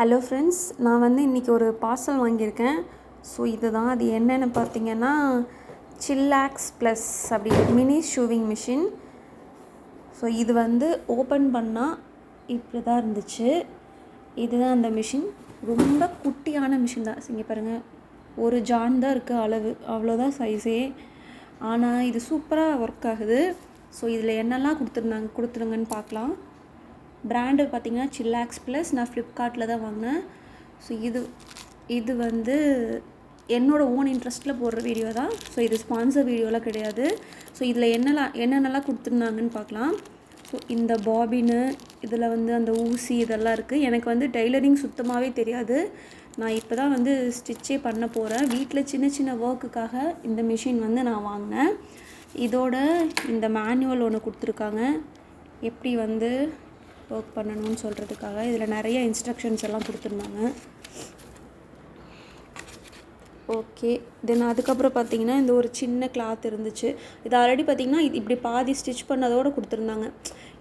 Hello friends, நான் இன்றைக்கி ஒரு பார்சல் வாங்கியிருக்கேன். ஸோ இதுதான் அது. என்னென்னு பார்த்தீங்கன்னா, சில்லாக்ஸ் ப்ளஸ் அப்படி மினி ஷூவிங் மிஷின். ஸோ இது ஓப்பன் பண்ணால் இப்படி தான் இருந்துச்சு. இதுதான் அந்த மிஷின். ரொம்ப குட்டியான மிஷின் தான். இங்கே பாருங்கள், ஒரு ஜான் தான் இருக்குது அளவு, அவ்வளோதான் சைஸே. ஆனால் இது சூப்பராக ஒர்க் ஆகுது. ஸோ இதில் என்னெல்லாம் கொடுத்துருங்கன்னு பார்க்கலாம். பிராண்டு பார்த்திங்கன்னா சில்லாக்ஸ் ப்ளஸ். நான் ஃப்ளிப்கார்ட்டில் தான் வாங்கினேன். ஸோ இது என்னோடய ஓன் இன்ட்ரெஸ்ட்டில் போடுற வீடியோ தான். ஸோ இது ஸ்பான்சர் வீடியோலாம் கிடையாது. ஸோ இதில் என்னென்னலாம் கொடுத்துருந்தாங்கன்னு பார்க்கலாம். ஸோ இந்த பாபின்னு, இதில் அந்த ஊசி இதெல்லாம் இருக்குது. எனக்கு டெய்லரிங் சுத்தமாகவே தெரியாது. நான் இப்போ தான் ஸ்டிச்சே பண்ண போகிறேன். வீட்டில் சின்ன சின்ன ஒர்க்குக்காக இந்த மிஷின் நான் வாங்கினேன். இதோட இந்த மேனுவல் ஒன்று கொடுத்துருக்காங்க, எப்படி ஒர்க் பண்ணணும்னு சொல்கிறதுக்காக. இதில் நிறைய இன்ஸ்ட்ரக்ஷன்ஸ் எல்லாம் கொடுத்துருந்தாங்க. ஓகே, தென் அதுக்கப்புறம் பார்த்திங்கன்னா இந்த ஒரு சின்ன கிளாத் இருந்துச்சு. இது ஆல்ரெடி பார்த்திங்கன்னா இப்படி பாதி ஸ்டிச் பண்ணதோடு கொடுத்துருந்தாங்க.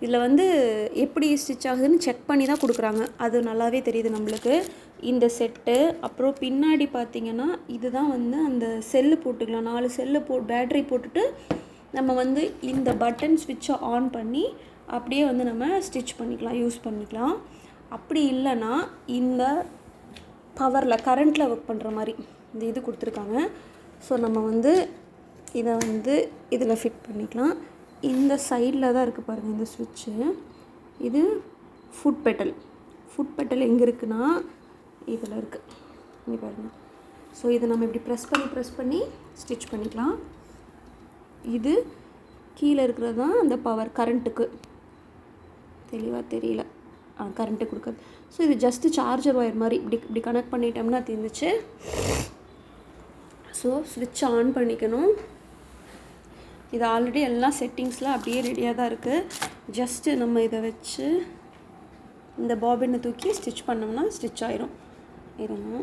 இதில் எப்படி ஸ்டிச் ஆகுதுன்னு செக் பண்ணி தான் கொடுக்குறாங்க. அது நல்லாவே தெரியுது நம்மளுக்கு. இந்த செட்டு அப்புறம் பின்னாடி பார்த்திங்கன்னா இதுதான் அந்த செல்லு போட்டுக்கலாம். 4 செல்லு பேட்ரி போட்டுட்டு நம்ம இந்த பட்டன் ஸ்விட்சை ஆன் பண்ணி அப்படியே நம்ம ஸ்டிச் பண்ணிக்கலாம், யூஸ் பண்ணிக்கலாம். அப்படி இல்லைன்னா இந்த பவரில் கரண்ட்டில் ஒர்க் பண்ணுற மாதிரி இந்த இது கொடுத்துருக்காங்க. ஸோ நம்ம இதை இதில் ஃபிட் பண்ணிக்கலாம். இந்த சைடில் தான் இருக்குது பாருங்கள் இந்த ஸ்விட்சு. இது ஃபுட் பெட்டல் எங்கே இருக்குன்னா இதில் இருக்குது, இங்கே பாருங்கள். ஸோ இதை நம்ம இப்படி ப்ரெஸ் பண்ணி ஸ்டிச் பண்ணிக்கலாம். இது கீழே இருக்கிறது தான் அந்த பவர், கரண்ட்டுக்கு. தெளிவாக தெரியல, கரண்ட்டு கொடுக்குறது. ஸோ இது ஜஸ்ட்டு சார்ஜர் ஒயர் மாதிரி இப்படி கனெக்ட் பண்ணிட்டோம்னா தெரிஞ்சிச்சு. ஸோ ஸ்விட்ச் ஆன் பண்ணிக்கணும். இது ஆல்ரெடி எல்லா செட்டிங்ஸ்லாம் அப்படியே ரெடியாக தான் இருக்குது. ஜஸ்ட்டு நம்ம இதை வச்சு இந்த பாபினை தூக்கி ஸ்டிச் பண்ணோம்னா ஸ்டிச் ஆயிரும். இருங்க,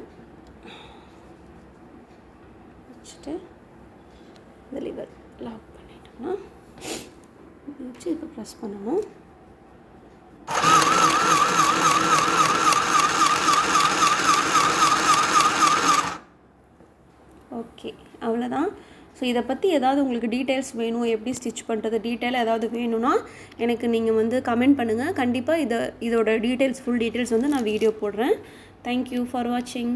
வச்சுட்டு இந்த லிவர் லாக் பண்ணிட்டோம்னா வச்சு இப்போ ப்ரெஸ் பண்ணணும். ஓகே, அவ்வளோதான். ஸோ இதை பற்றி ஏதாவது உங்களுக்கு டீட்டெயில்ஸ் வேணும், எப்படி ஸ்டிச் பண்ணுறது டீட்டெயிலாக ஏதாவது வேணும்னா எனக்கு நீங்கள் கமெண்ட் பண்ணுங்கள். கண்டிப்பாக இதோட டீட்டெயில்ஸ், ஃபுல் டீட்டெயில்ஸ் நான் வீடியோ போடுறேன். தேங்க்யூ ஃபார் வாட்சிங்.